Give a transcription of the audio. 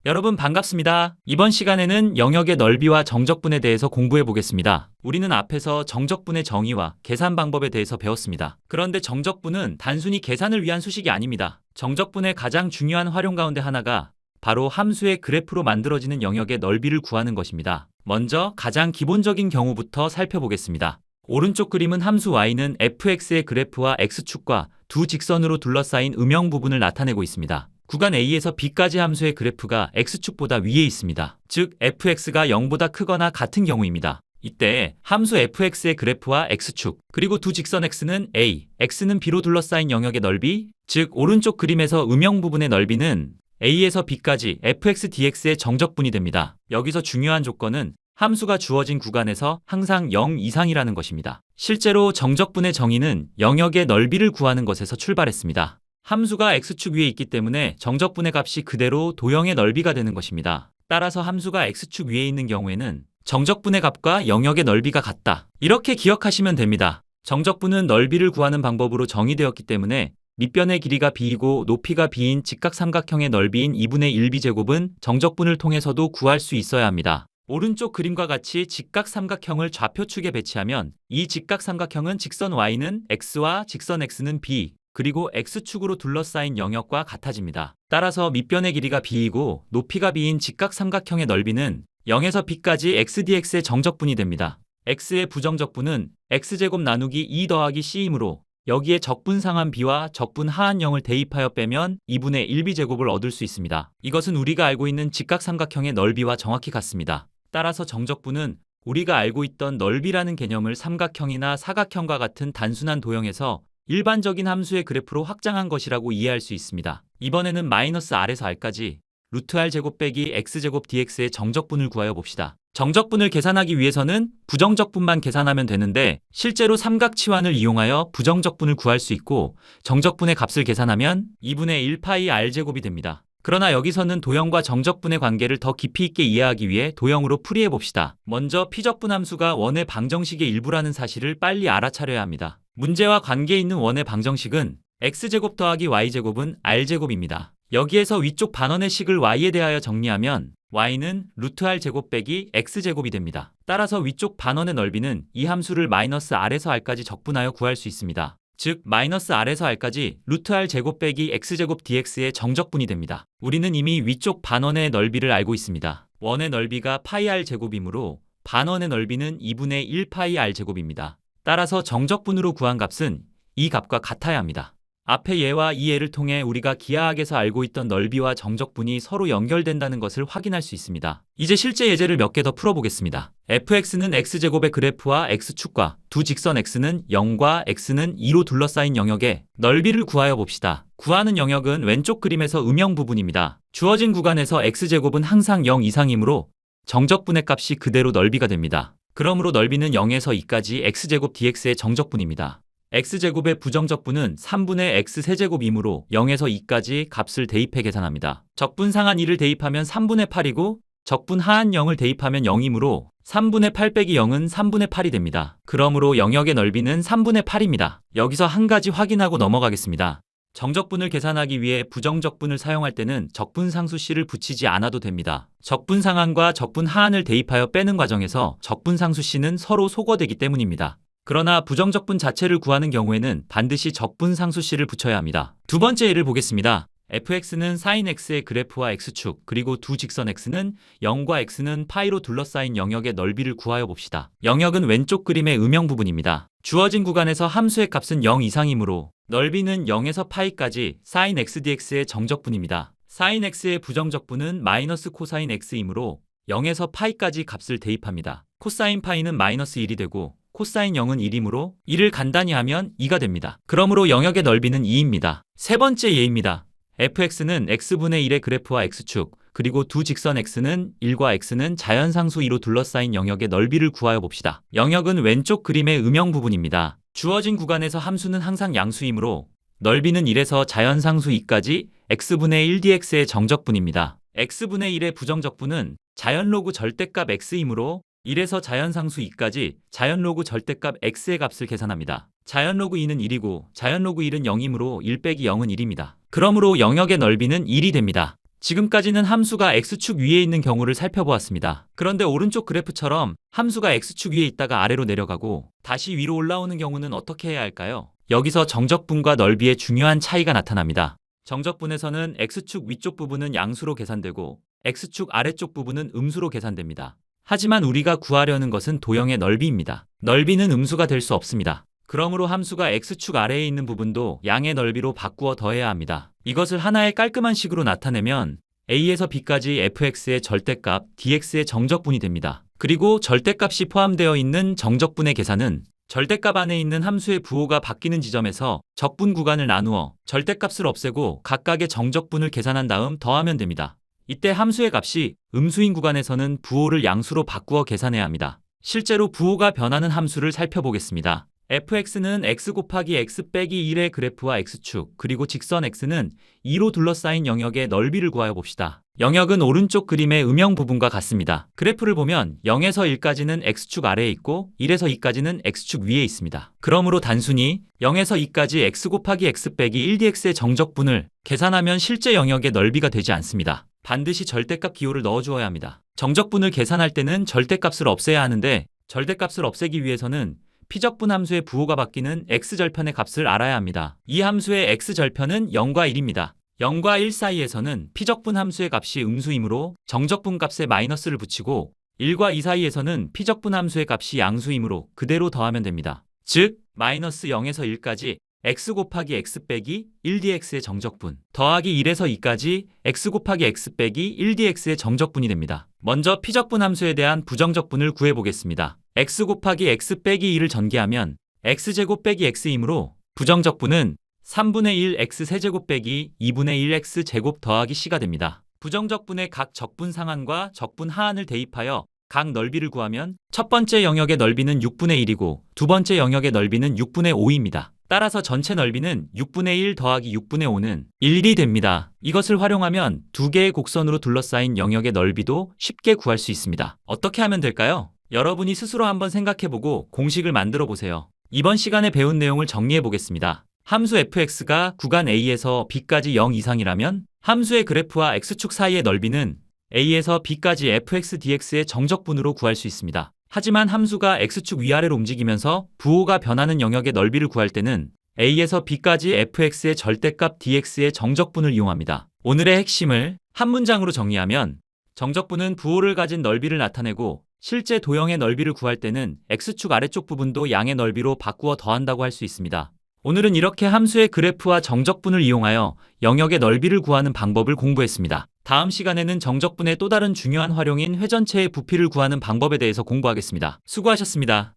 여러분 반갑습니다. 이번 시간에는 영역의 넓이와 정적분에 대해서 공부해 보겠습니다. 우리는 앞에서 정적분의 정의와 계산 방법에 대해서 배웠습니다. 그런데 정적분은 단순히 계산을 위한 수식이 아닙니다. 정적분의 가장 중요한 활용 가운데 하나가 바로 함수의 그래프로 만들어지는 영역의 넓이를 구하는 것입니다. 먼저 가장 기본적인 경우부터 살펴보겠습니다. 오른쪽 그림은 함수 y는 fx의 그래프와 x축과 두 직선으로 둘러싸인 음영 부분을 나타내고 있습니다. 구간 A에서 B까지 함수의 그래프가 x축보다 위에 있습니다. 즉 fx가 0보다 크거나 같은 경우입니다. 이때 함수 fx의 그래프와 x축, 그리고 두 직선 x는 a, x는 b로 둘러싸인 영역의 넓이, 즉 오른쪽 그림에서 음영 부분의 넓이는 a에서 b까지 fx dx의 정적분이 됩니다. 여기서 중요한 조건은 함수가 주어진 구간에서 항상 0 이상이라는 것입니다. 실제로 정적분의 정의는 영역의 넓이를 구하는 것에서 출발했습니다. 함수가 x축 위에 있기 때문에 정적분의 값이 그대로 도형의 넓이가 되는 것입니다. 따라서 함수가 x축 위에 있는 경우에는 정적분의 값과 영역의 넓이가 같다. 이렇게 기억하시면 됩니다. 정적분은 넓이를 구하는 방법으로 정의되었기 때문에 밑변의 길이가 b이고 높이가 b인 직각삼각형의 넓이인 2분의 1b제곱은 정적분을 통해서도 구할 수 있어야 합니다. 오른쪽 그림과 같이 직각삼각형을 좌표축에 배치하면 이 직각삼각형은 직선 y는 x와 직선 x는 b, 그리고 x축으로 둘러싸인 영역과 같아집니다. 따라서 밑변의 길이가 b이고 높이가 b인 직각삼각형의 넓이는 0에서 b까지 xdx의 정적분이 됩니다. x의 부정적분은 x제곱 나누기 2 더하기 c이므로 여기에 적분 상한 b와 적분 하한 0을 대입하여 빼면 2분의 1b제곱을 얻을 수 있습니다. 이것은 우리가 알고 있는 직각삼각형의 넓이와 정확히 같습니다. 따라서 정적분은 우리가 알고 있던 넓이라는 개념을 삼각형이나 사각형과 같은 단순한 도형에서 일반적인 함수의 그래프로 확장한 것이라고 이해할 수 있습니다. 이번에는 마이너스 r에서 r까지 루트 r 제곱 빼기 x제곱 dx의 정적분을 구하여 봅시다. 정적분을 계산하기 위해서는 부정적분만 계산하면 되는데 실제로 삼각치환을 이용하여 부정적분을 구할 수 있고 정적분의 값을 계산하면 2분의 1 파이 r제곱이 됩니다. 그러나 여기서는 도형과 정적분의 관계를 더 깊이 있게 이해하기 위해 도형으로 풀이해 봅시다. 먼저 피적분 함수가 원의 방정식의 일부라는 사실을 빨리 알아차려야 합니다. 문제와 관계 있는 원의 방정식은 x제곱 더하기 y제곱은 r제곱입니다. 여기에서 위쪽 반원의 식을 y에 대하여 정리하면 y는 루트 r 제곱 빼기 x제곱이 됩니다. 따라서 위쪽 반원의 넓이는 이 함수를 마이너스 r에서 r까지 적분하여 구할 수 있습니다. 즉 마이너스 r에서 r까지 루트 r 제곱 빼기 x제곱 dx의 정적분이 됩니다. 우리는 이미 위쪽 반원의 넓이를 알고 있습니다. 원의 넓이가 파이 r 제곱이므로 반원의 넓이는 2분의 1 파이 r 제곱입니다. 따라서 정적분으로 구한 값은 이 값과 같아야 합니다. 앞의 예와 이 예를 통해 우리가 기하학에서 알고 있던 넓이와 정적분이 서로 연결된다는 것을 확인할 수 있습니다. 이제 실제 예제를 몇 개 더 풀어보겠습니다. fx는 x제곱의 그래프와 x축과 두 직선 x는 0과 x는 2로 둘러싸인 영역의 넓이를 구하여 봅시다. 구하는 영역은 왼쪽 그림에서 음영 부분입니다. 주어진 구간에서 x제곱은 항상 0 이상이므로 정적분의 값이 그대로 넓이가 됩니다. 그러므로 넓이는 0에서 2까지 x제곱 dx의 정적분입니다. x제곱의 부정적분은 3분의 x세제곱이므로 0에서 2까지 값을 대입해 계산합니다. 적분 상한 2를 대입하면 3분의 8이고 적분 하한 0을 대입하면 0이므로 3분의 8 빼기 0은 3분의 8이 됩니다. 그러므로 영역의 넓이는 3분의 8입니다. 여기서 한 가지 확인하고 넘어가겠습니다. 정적분을 계산하기 위해 부정적분을 사용할 때는 적분상수씨를 붙이지 않아도 됩니다. 적분상한과 적분하한을 대입하여 빼는 과정에서 적분상수씨는 서로 소거되기 때문입니다. 그러나 부정적분 자체를 구하는 경우에는 반드시 적분상수씨를 붙여야 합니다. 두 번째 예를 보겠습니다. fx는 sin x의 그래프와 x축, 그리고 두 직선 x는 0과 x는 파이로 둘러싸인 영역의 넓이를 구하여 봅시다. 영역은 왼쪽 그림의 음영 부분입니다. 주어진 구간에서 함수의 값은 0 이상이므로 넓이는 0에서 파이까지 sin x dx의 정적분입니다. sin x의 부정적분은 마이너스 코사인 x이므로 0에서 파이까지 값을 대입합니다. 코사인 파이는 마이너스 1이 되고 코사인 0은 1이므로 1을 간단히 하면 2가 됩니다. 그러므로 영역의 넓이는 2입니다. 세 번째 예입니다. fx는 x분의 1의 그래프와 x축, 그리고 두 직선 x는 1과 x는 자연상수 2로 둘러싸인 영역의 넓이를 구하여 봅시다. 영역은 왼쪽 그림의 음영 부분입니다. 주어진 구간에서 함수는 항상 양수이므로 넓이는 1에서 자연상수 2까지 x분의 1 dx의 정적분입니다. x분의 1의 부정적분은 자연로그 절대값 x이므로 1에서 자연상수 2까지 자연로그 절대값 x의 값을 계산합니다. 자연로그 2는 1이고 자연로그 1은 0이므로 1 빼기 0은 1입니다. 그러므로 영역의 넓이는 1이 됩니다. 지금까지는 함수가 x축 위에 있는 경우를 살펴보았습니다. 그런데 오른쪽 그래프처럼 함수가 x축 위에 있다가 아래로 내려가고 다시 위로 올라오는 경우는 어떻게 해야 할까요? 여기서 정적분과 넓이의 중요한 차이가 나타납니다. 정적분에서는 x축 위쪽 부분은 양수로 계산되고 x축 아래쪽 부분은 음수로 계산됩니다. 하지만 우리가 구하려는 것은 도형의 넓이입니다. 넓이는 음수가 될 수 없습니다. 그러므로 함수가 x축 아래에 있는 부분도 양의 넓이로 바꾸어 더해야 합니다. 이것을 하나의 깔끔한 식으로 나타내면 a에서 b까지 fx의 절대값 dx의 정적분이 됩니다. 그리고 절대값이 포함되어 있는 정적분의 계산은 절대값 안에 있는 함수의 부호가 바뀌는 지점에서 적분 구간을 나누어 절대값을 없애고 각각의 정적분을 계산한 다음 더하면 됩니다. 이때 함수의 값이 음수인 구간에서는 부호를 양수로 바꾸어 계산해야 합니다. 실제로 부호가 변하는 함수를 살펴보겠습니다. fx는 x 곱하기 x 빼기 1의 그래프와 x축, 그리고 직선 x는 2로 둘러싸인 영역의 넓이를 구하여 봅시다. 영역은 오른쪽 그림의 음영 부분과 같습니다. 그래프를 보면 0에서 1까지는 x축 아래에 있고 1에서 2까지는 x축 위에 있습니다. 그러므로 단순히 0에서 2까지 x 곱하기 x 빼기 1dx의 정적분을 계산하면 실제 영역의 넓이가 되지 않습니다. 반드시 절대값 기호를 넣어주어야 합니다. 정적분을 계산할 때는 절대값을 없애야 하는데 절대값을 없애기 위해서는 피적분 함수의 부호가 바뀌는 x절편의 값을 알아야 합니다. 이 함수의 x절편은 0과 1입니다. 0과 1 사이에서는 피적분 함수의 값이 음수이므로 정적분 값에 마이너스를 붙이고 1과 2 사이에서는 피적분 함수의 값이 양수이므로 그대로 더하면 됩니다. 즉, 마이너스 0에서 1까지 x 곱하기 x 빼기 1dx의 정적분 더하기 1에서 2까지 x 곱하기 x 빼기 1dx의 정적분이 됩니다. 먼저 피적분 함수에 대한 부정적분을 구해보겠습니다. x 곱하기 x 빼기 2를 전개하면 x제곱 빼기 x이므로 부정적분은 3분의 1 x 세제곱 빼기 2분의 1 x제곱 더하기 c가 됩니다. 부정적분의 각 적분 상한과 적분 하한을 대입하여 각 넓이를 구하면 첫 번째 영역의 넓이는 6분의 1이고 두 번째 영역의 넓이는 6분의 5입니다. 따라서 전체 넓이는 6분의 1 더하기 6분의 5는 1이 됩니다. 이것을 활용하면 두 개의 곡선으로 둘러싸인 영역의 넓이도 쉽게 구할 수 있습니다. 어떻게 하면 될까요? 여러분이 스스로 한번 생각해보고 공식을 만들어 보세요. 이번 시간에 배운 내용을 정리해 보겠습니다. 함수 fx가 구간 a에서 b까지 0 이상이라면 함수의 그래프와 x축 사이의 넓이는 a에서 b까지 fx dx의 정적분으로 구할 수 있습니다. 하지만 함수가 x축 위아래로 움직이면서 부호가 변하는 영역의 넓이를 구할 때는 a에서 b까지 fx의 절대값 dx의 정적분을 이용합니다. 오늘의 핵심을 한 문장으로 정리하면 정적분은 부호를 가진 넓이를 나타내고 실제 도형의 넓이를 구할 때는 x축 아래쪽 부분도 양의 넓이로 바꾸어 더한다고 할 수 있습니다. 오늘은 이렇게 함수의 그래프와 정적분을 이용하여 영역의 넓이를 구하는 방법을 공부했습니다. 다음 시간에는 정적분의 또 다른 중요한 활용인 회전체의 부피를 구하는 방법에 대해서 공부하겠습니다. 수고하셨습니다.